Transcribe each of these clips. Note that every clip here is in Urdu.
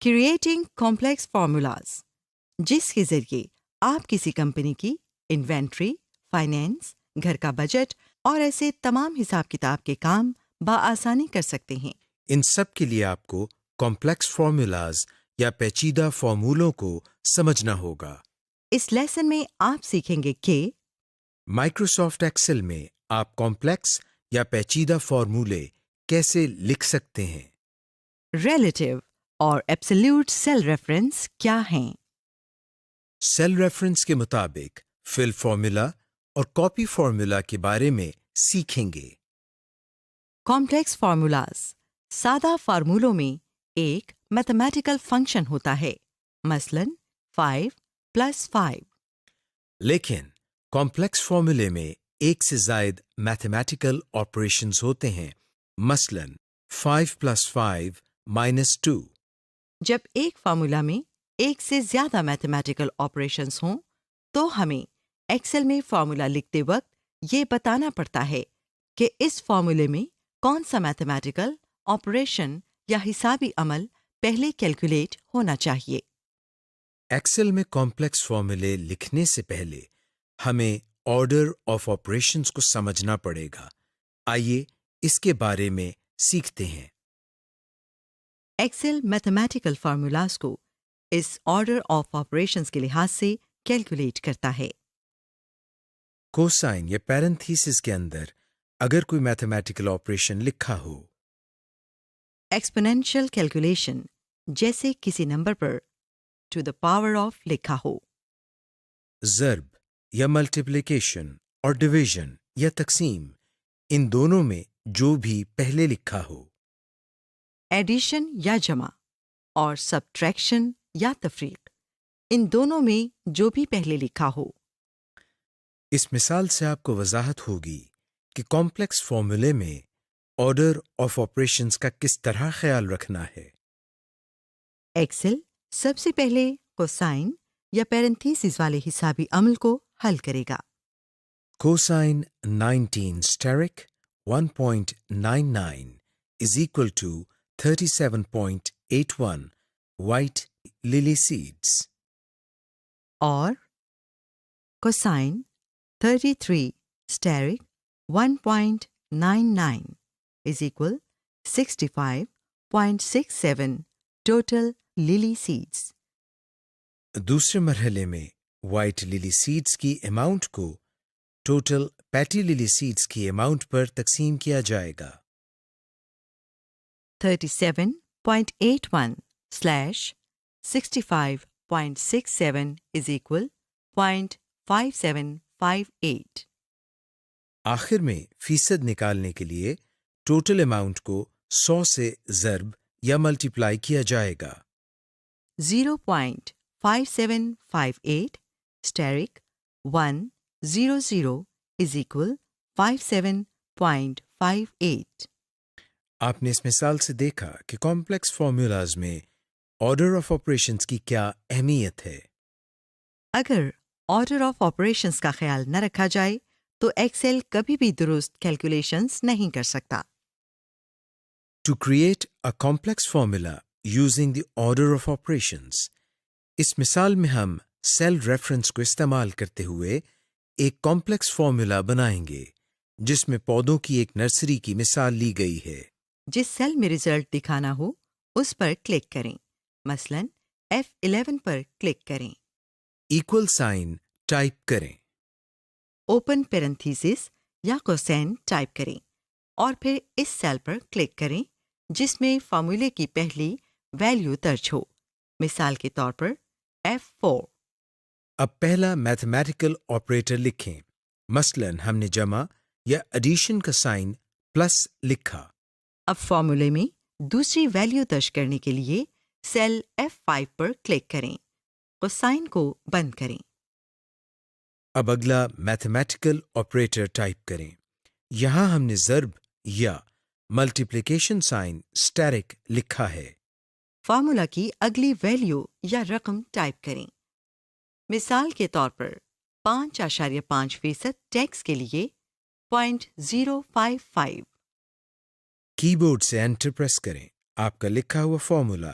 کریٹنگ کمپلیکس فارمولاز، جس کے ذریعے آپ کسی کمپنی کی انوینٹری، فائنینس، گھر کا بجٹ اور ایسے تمام حساب کتاب کے کام بآسانی کر سکتے ہیں۔ ان سب کے لیے آپ کو کمپلیکس فارمولاز یا پیچیدہ فارمولوں کو سمجھنا ہوگا۔ اس لیسن میں آپ سیکھیں گے کہ مائکروسافٹ ایکسل میں آپ کمپلیکس یا پیچیدہ فارمولے کیسے لکھ سکتے ہیں، ریلیٹیو اور ایبسلیوٹ سیل ریفرنس کیا ہیں، سیل ریفرنس کے مطابق فل فارمولا اور کاپی فارمولا کے بارے میں سیکھیں گے۔ کمپلیکس فارمولاز، سادہ فارمولوں میں ایک میتھمیٹیکل فنکشن ہوتا ہے، مثلاً 5+5۔ لیکن کمپلیکس فارمولے میں ایک سے زائد میتھمیٹیکل آپریشنز ہوتے ہیں، مثلا 5+5 -2۔ جب ایک فارمولا میں ایک سے زیادہ میتھمیٹیکل آپریشنز ہوں تو ہمیں ایکسل میں فارمولا لکھتے وقت یہ بتانا پڑتا ہے کہ اس فارمولے میں کون سا میتھمیٹیکل آپریشن یا حسابی عمل پہلے کیلکولیٹ ہونا چاہیے۔ ایکسل میں کمپلیکس فارمولے لکھنے سے پہلے ہمیں آرڈر آف آپریشنز کو سمجھنا پڑے گا۔ آئیے اس کے بارے میں سیکھتے ہیں۔ ایکسل میتھمیٹیکل فارمولاز کو اس آرڈر آف آپریشنز کے لحاظ سے کیلکولیٹ کرتا ہے۔ کوسائن یا پیرنتھیسس کے اندر اگر کوئی میتھمیٹیکل آپریشن لکھا ہو، ایکسپونینشیل کیلکولیشن، جیسے کسی نمبر پر ٹو دا پاور آف لکھا ہو، ضرب یا ملٹیپلیکیشن اور ڈویژن یا تقسیم، ان دونوں میں جو بھی پہلے لکھا ہو، ایڈیشن یا جمع اور سبٹریکشن یا تفریق، ان دونوں میں جو بھی پہلے لکھا ہو۔ اس مثال سے آپ کو وضاحت ہوگی کہ کمپلیکس فارمولے میں آرڈر آف آپریشنز کا کس طرح خیال رکھنا ہے۔ ایکسل سب سے پہلے کوسائن یا پیرنتھیسس والے حسابی عمل کو حل کرے گا۔ Cosine 19 steric 1.99 is equal to 37.81 white lily seeds. اور cosine 33 steric 1.99 is equal 65.67 total lily seeds۔ دوسرے مرحلے میں وائٹ للی سیڈز کی اماؤنٹ کو ٹوٹل پیٹی للی سیڈز کی اماؤنٹ پر تقسیم کیا جائے گا۔ 37.81 / 65.67 is equal 0.5758۔ آخر میں فیصد نکالنے کے لیے ٹوٹل اماؤنٹ کو 100 سے ضرب یا ملٹیپلائی کیا جائے گا۔ 0.5758 steric 100 is equal 57.58۔ آپ نے اس مثال سے دیکھا کہ کمپلیکس فارمولاز میں آرڈر آف آپریشنز کی کیا اہمیت ہے۔ اگر آرڈر آف آپریشنز کا خیال نہ رکھا جائے تو ایکسل کبھی بھی درست کیلکولیشنز نہیں کر سکتا۔ To create a complex formula using the order of operations، اس مثال میں ہم سیل ریفرنس کو استعمال کرتے ہوئے ایک کمپلیکس فارمولا بنائیں گے جس میں پودوں کی ایک نرسری کی مثال لی گئی ہے۔ جس سیل میں رزلٹ دکھانا ہو اس پر کلک کریں، مثلاً F11 پر کلک کریں، ایکول سائن ٹائپ کریں، اوپن پیرنتھیسس یا کوسین ٹائپ کریں اور پھر اس سیل پر کلک کریں جس میں فارمولے کی پہلی ویلیو درج ہو، مثال کے طور پر F4۔ اب پہلا میتھمیٹیکل آپریٹر لکھیں، مثلا ہم نے جمع یا ایڈیشن کا سائن پلس لکھا۔ اب فارمولے میں دوسری ویلیو درج کرنے کے لیے سیل F5 پر کلک کریں، کوسائن کو بند کریں۔ اب اگلا میتھمیٹیکل آپریٹر ٹائپ کریں، یہاں ہم نے ضرب یا ملٹیپلیکیشن سائن اسٹیرک لکھا ہے۔ فارمولا کی اگلی ویلیو یا رقم ٹائپ کریں، مثال کے طور پر 5.5% ٹیکس کے لیے 0.055۔ کی بورڈ سے انٹر پریس کریں، آپ کا لکھا ہوا فارمولا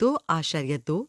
2.2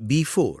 B4।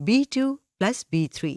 B2 + B3।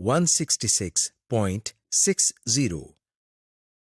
166.60।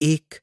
1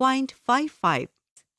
0.55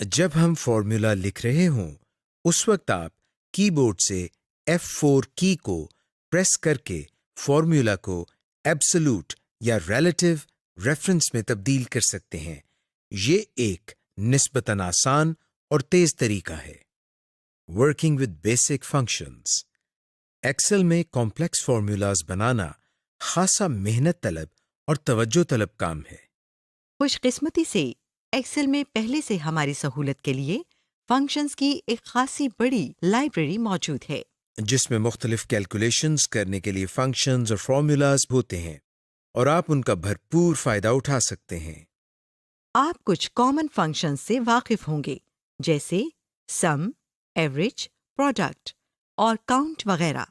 جب ہم فارمولا لکھ رہے ہوں اس وقت آپ کی بورڈ سے F4 کی کو پریس کر کے فارمولا کو ایبسولوٹ یا ریلیٹو ریفرنس میں تبدیل کر سکتے ہیں. یہ ایک نسبتاً آسان اور تیز طریقہ ہے. Working with basic functions. Excel میں کمپلیکس فارمولاز بنانا خاصا محنت طلب اور توجہ طلب کام ہے. خوش قسمتی سے ایکسل میں پہلے سے ہماری سہولت کے لیے فنکشنز کی ایک خاصی بڑی لائبریری موجود ہے جس میں مختلف کیلکولیشنز کرنے کے لیے فنکشنز اور فارمولاز ہوتے ہیں اور آپ ان کا بھرپور فائدہ اٹھا سکتے ہیں. آپ کچھ کامن فنکشنز سے واقف ہوں گے جیسے سم، ایوریج، پروڈکٹ اور کاؤنٹ وغیرہ.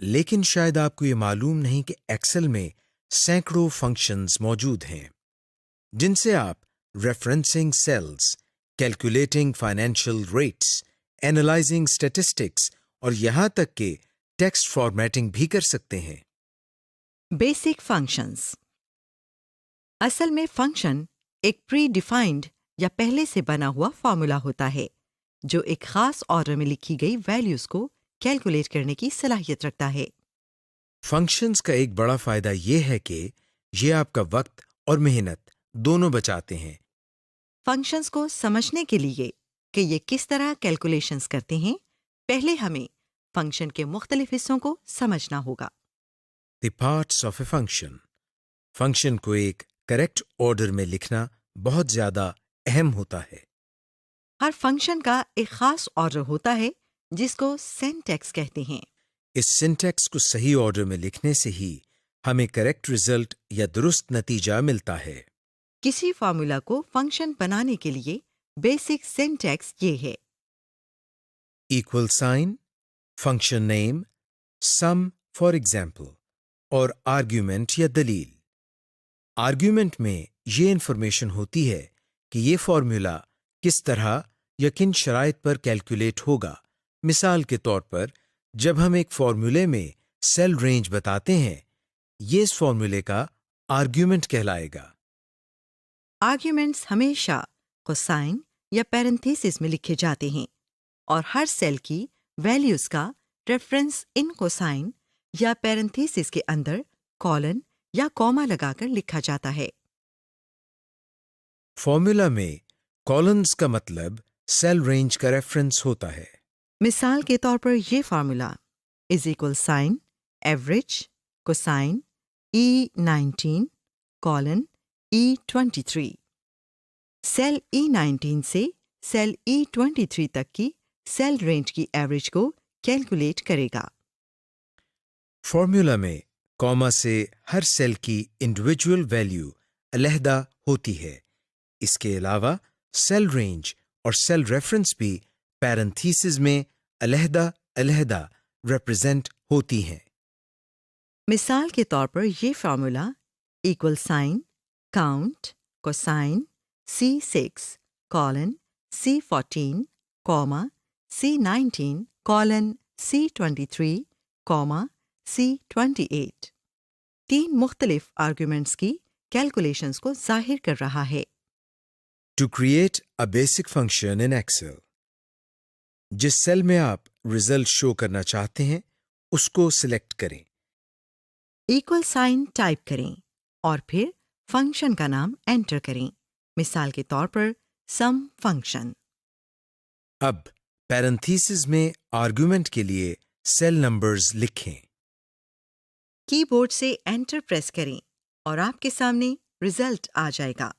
لیکن شاید آپ کو یہ معلوم نہیں کہ ایکسل میں سینکڑوں فنکشنز موجود ہیں جن سے آپ referencing cells, calculating financial rates, analyzing statistics اور یہاں تک کہ ٹیکسٹ فارمیٹنگ بھی کر سکتے ہیں. Basic functions. اصل میں فنکشن ایک پری ڈیفائنڈ یا پہلے سے بنا ہوا فارمولا ہوتا ہے جو ایک خاص آرڈر میں لکھی گئی ویلیوز کو کیلکولیٹ کرنے کی صلاحیت رکھتا ہے. فنکشنز کا ایک بڑا فائدہ یہ ہے کہ یہ آپ کا وقت اور محنت دونوں بچاتے ہیں. فنکشنز کو سمجھنے کے لیے کہ یہ کس طرح کیلکولیشنز کرتے ہیں پہلے ہمیں فنکشن کے مختلف حصوں کو سمجھنا ہوگا. The parts of a function. Function کو ایک کریکٹ آرڈر میں لکھنا بہت زیادہ اہم ہوتا ہے. ہر فنکشن کا ایک خاص آرڈر ہوتا ہے جس کو سینٹیکس کہتے ہیں. اس سنٹیکس کو صحیح آرڈر میں لکھنے سے ہی ہمیں کریکٹ رزلٹ یا درست نتیجہ ملتا ہے. کسی فارمولا کو فنکشن بنانے کے لیے بیسک سینٹیکس یہ ہے: equal sign, function name, sum for example اور آرگیومنٹ یا دلیل. آرگیومنٹ میں یہ انفارمیشن ہوتی ہے کہ یہ فارمولا کس طرح یا کن شرائط پر کیلکولیٹ ہوگا. مثال کے طور پر جب ہم ایک فارمولے میں سیل رینج بتاتے ہیں یہ اس فارمولے کا آرگیومنٹ کہلائے گا. آرگیومنٹس ہمیشہ کوسائن یا پیرنتھیسس میں لکھے جاتے ہیں اور ہر سیل کی ویلیوز کا ریفرنس ان کوسائن یا پیرنتھیسس کے اندر کولن یا کوما لگا کر لکھا جاتا ہے. فارمولا میں کالنز کا مطلب سیل رینج کا ریفرنس ہوتا ہے. مثال کے طور پر یہ formula is equal sign average cosine E19 colon E23. Cell E19 سے سیل E23 تک کی سیل رینج کی ایوریج کو کیلکولیٹ کرے گا. فارمولا میں کوما سے ہر سیل کی انڈیویجول ویلیو علیحدہ ہوتی ہے. اس کے علاوہ سیل رینج اور سیل ریفرنس بھی پیرنتھیسز میں علیحدہ علیحدہ ریپرزینٹ ہوتی ہیں. مثال کے طور پر یہ formula equal sign count cosine C6 colon C14 comma C19 colon C23 comma C28 تین مختلف آرگومنٹس کی کیلکولیشنز کو ظاہر کر رہا ہے. To create a basic function in Excel. جس سیل میں آپ ریزلٹ شو کرنا چاہتے ہیں اس کو سلیکٹ کریں. ایکول سائن ٹائپ کریں اور پھر فنکشن کا نام انٹر کریں. مثال کے طور پر سم فنکشن. اب پیرنتھیسز میں آرگومنٹ کے لیے سیل نمبرز لکھیں. کی بورڈ سے انٹر پریس کریں اور آپ کے سامنے ریزلٹ آ جائے گا.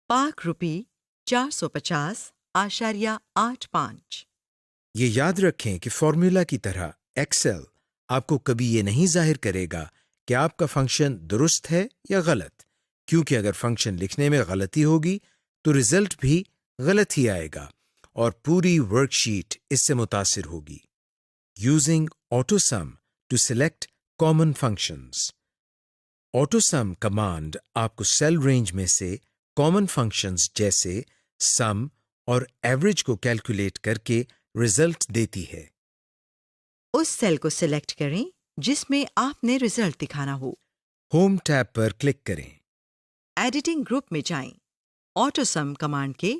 پاک روپی 450.85. یہ یاد رکھیں کہ فارمولا کی طرح ایکسل آپ کو کبھی یہ نہیں ظاہر کرے گا کہ آپ کا فنکشن درست ہے یا غلط، کیونکہ اگر فنکشن لکھنے میں غلطی ہوگی تو ریزلٹ بھی غلط ہی آئے گا اور پوری ورک شیٹ اس سے متاثر ہوگی. Using auto sum to select common functions. Auto sum command آپ کو سیل رینج میں سے کامن فنکشنز جیسے سم اور ایوریج کو کیلکولیٹ کر کے ریزلٹ دیتی ہے. اس سیل کو سلیکٹ کریں جس میں آپ نے ریزلٹ دکھانا ہو. ہوم ٹیب پر کلک کریں. ایڈیٹنگ گروپ میں جائیں. آٹو سم کمانڈ کے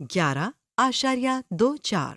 11.24।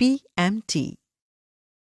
PMT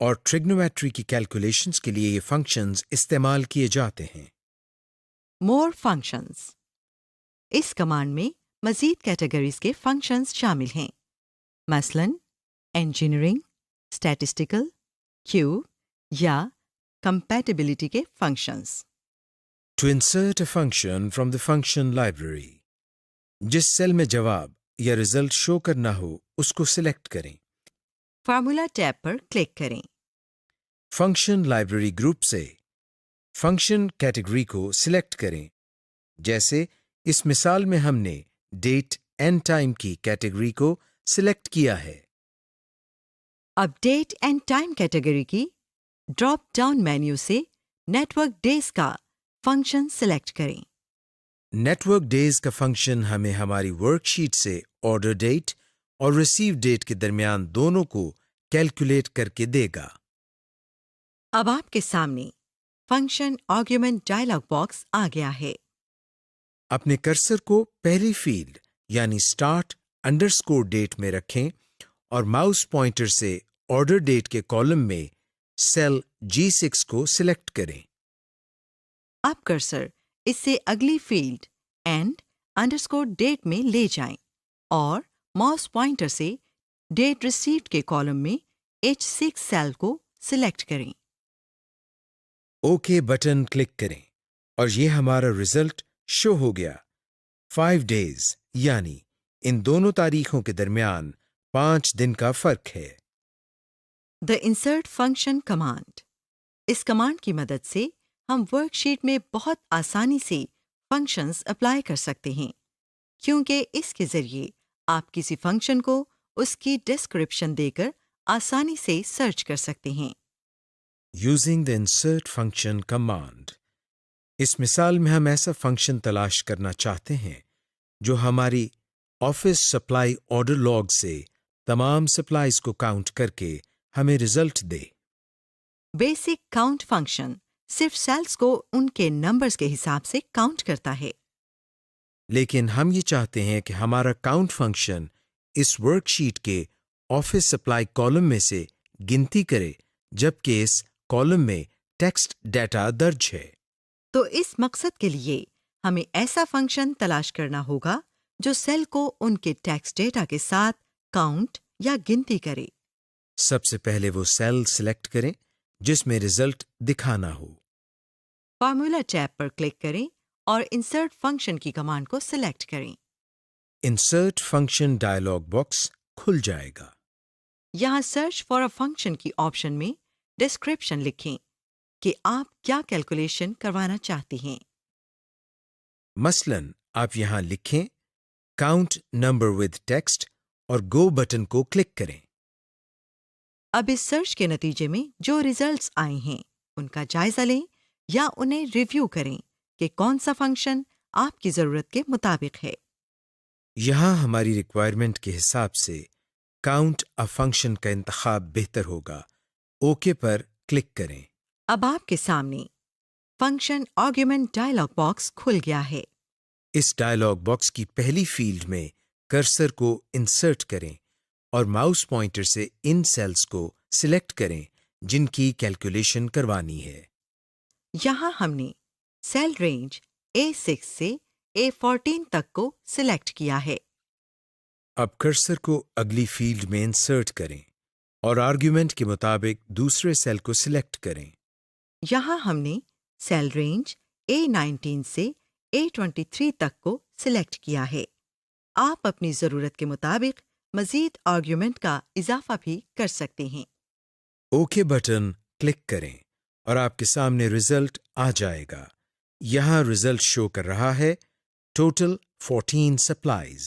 اور ٹریگنومیٹری کی کیلکولیشنز کے لیے یہ فنکشنز استعمال کیے جاتے ہیں۔ مور فنکشنز، اس کمانڈ میں مزید کیٹیگریز کے فنکشنز شامل ہیں، مثلاً انجینئرنگ، اسٹیٹسٹیکل، کیو یا کمپیٹیبلٹی کے functions. To insert a function from the function library, جس سیل میں جواب یا رزلٹ شو کرنا ہو اس کو سلیکٹ کریں۔ فارمولا ٹیب پر کلک کریں۔ فنکشن لائبریری گروپ سے فنکشن کیٹیگری کو سلیکٹ کریں، جیسے اس مثال میں ہم نے ڈیٹ اینڈ ٹائم کی کیٹیگری کو سلیکٹ کیا ہے۔ اب ڈیٹ اینڈ ٹائم کیٹیگری کی ڈراپ ڈاؤن مینیو سے نیٹ ورک ڈیز کا فنکشن سلیکٹ کریں۔ نیٹ ورک ڈیز کا فنکشن ہمیں ہماری ورک شیٹ سے آرڈر ڈیٹ اور ریسیو ڈیٹ کے درمیان دونوں کو کیلکولیٹ کر کے دے گا۔ اب آپ کے سامنے فنکشن آرگیومنٹ ڈائلاگ باکس آ گیا ہے۔ اپنے کرسر کو پہلی فیلڈ یعنی اسٹارٹ انڈرسکور ڈیٹ میں رکھیں اور ماؤس پوائنٹر سے آرڈر ڈیٹ کے کالم میں سیل G6 کو سلیکٹ کریں۔ اب کرسر اس سے اگلی فیلڈ اینڈ انڈرسکور ڈیٹ میں لے جائیں اور ماؤس پوائنٹر سے ڈیٹ ریسیوڈ کے کالم میں H6 سیل کو سلیکٹ کریں۔ اوکے بٹن کلک کریں اور یہ ہمارا رزلٹ شو ہو گیا۔ 5 days یعنی ان دونوں تاریخوں کے درمیان 5 دن کا فرق ہے۔ دا انسرٹ فنکشن کمانڈ، اس کمانڈ کی مدد سے ہم ورک شیٹ میں بہت آسانی سے فنکشنز اپلائی کر سکتے ہیں، کیونکہ اس کے ذریعے آپ کسی فنکشن کو اس کی ڈسکرپشن دے کر آسانی سے سرچ کر سکتے ہیں۔ Using the insert function command, اس مثال میں ہم ایسا فنکشن تلاش کرنا چاہتے ہیں جو ہماری آفس سپلائی آرڈر لاگ سے تمام سپلائیز کو کاؤنٹ کر کے ہمیں رزلٹ دے۔ بیسک کاؤنٹ فنکشن صرف سیلز کو ان کے نمبرز کے حساب سے کاؤنٹ کرتا ہے، لیکن ہم یہ چاہتے ہیں کہ ہمارا کاؤنٹ فنکشن اس ورک شیٹ کے آفس سپلائی کالم میں سے گنتی کرے جبکہ اس کالم میں ٹیکسٹ ڈیٹا درج ہے۔ تو اس مقصد کے لیے ہمیں ایسا فنکشن تلاش کرنا ہوگا جو سیل کو ان کے ٹیکسٹ ڈیٹا کے ساتھ کاؤنٹ یا گنتی کرے۔ سب سے پہلے وہ سیل سلیکٹ کریں جس میں رزلٹ دکھانا ہو۔ فارمولا ٹیب پر کلک کریں اور انسرٹ فنکشن کی کمانڈ کو سلیکٹ کریں۔ انسرٹ فنکشن ڈائلاگ باکس کھل جائے گا۔ یہاں سرچ فار اے فنکشن کی آپشن میں ڈسکرپشن لکھیں کہ آپ کیا کیلکولیشن کروانا چاہتے ہیں۔ مثلاً آپ یہاں لکھیں کاؤنٹ نمبر ود ٹیکسٹ اور گو بٹن کو کلک کریں۔ اب اس سرچ کے نتیجے میں جو ریزلٹس آئے ہیں ان کا جائزہ لیں یا انہیں ریویو کریں کہ کون سا فنکشن آپ کی ضرورت کے مطابق ہے۔ یہاں ہماری ریکوائرمنٹ کے حساب سے کاؤنٹ ا فنکشن کا انتخاب بہتر ہوگا۔ اوکے پر کلک کریں۔ اب آپ کے سامنے فنکشن آرگیومنٹ ڈائلاگ باکس کھل گیا ہے۔ اس ڈائلاگ باکس کی پہلی فیلڈ میں کرسر کو انسرٹ کریں اور ماؤس پوائنٹر سے ان سیلز کو سلیکٹ کریں جن کی کیلکولیشن کروانی ہے۔ یہاں ہم نے سیل رینج A6 سے A14 تک کو سلیکٹ کیا ہے۔ اب کرسر کو اگلی فیلڈ میں انسرٹ کریں اور آرگیومنٹ کے مطابق دوسرے سیل کو سلیکٹ کریں۔ یہاں ہم نے سیل رینج A19 سے A23 تک کو سلیکٹ کیا ہے۔ آپ اپنی ضرورت کے مطابق مزید آرگیومنٹ کا اضافہ بھی کر سکتے ہیں۔ اوکے بٹن کلک کریں اور آپ کے سامنے رزلٹ آ جائے گا۔ یہاں رزلٹ شو کر رہا ہے ٹوٹل 14 سپلائیز۔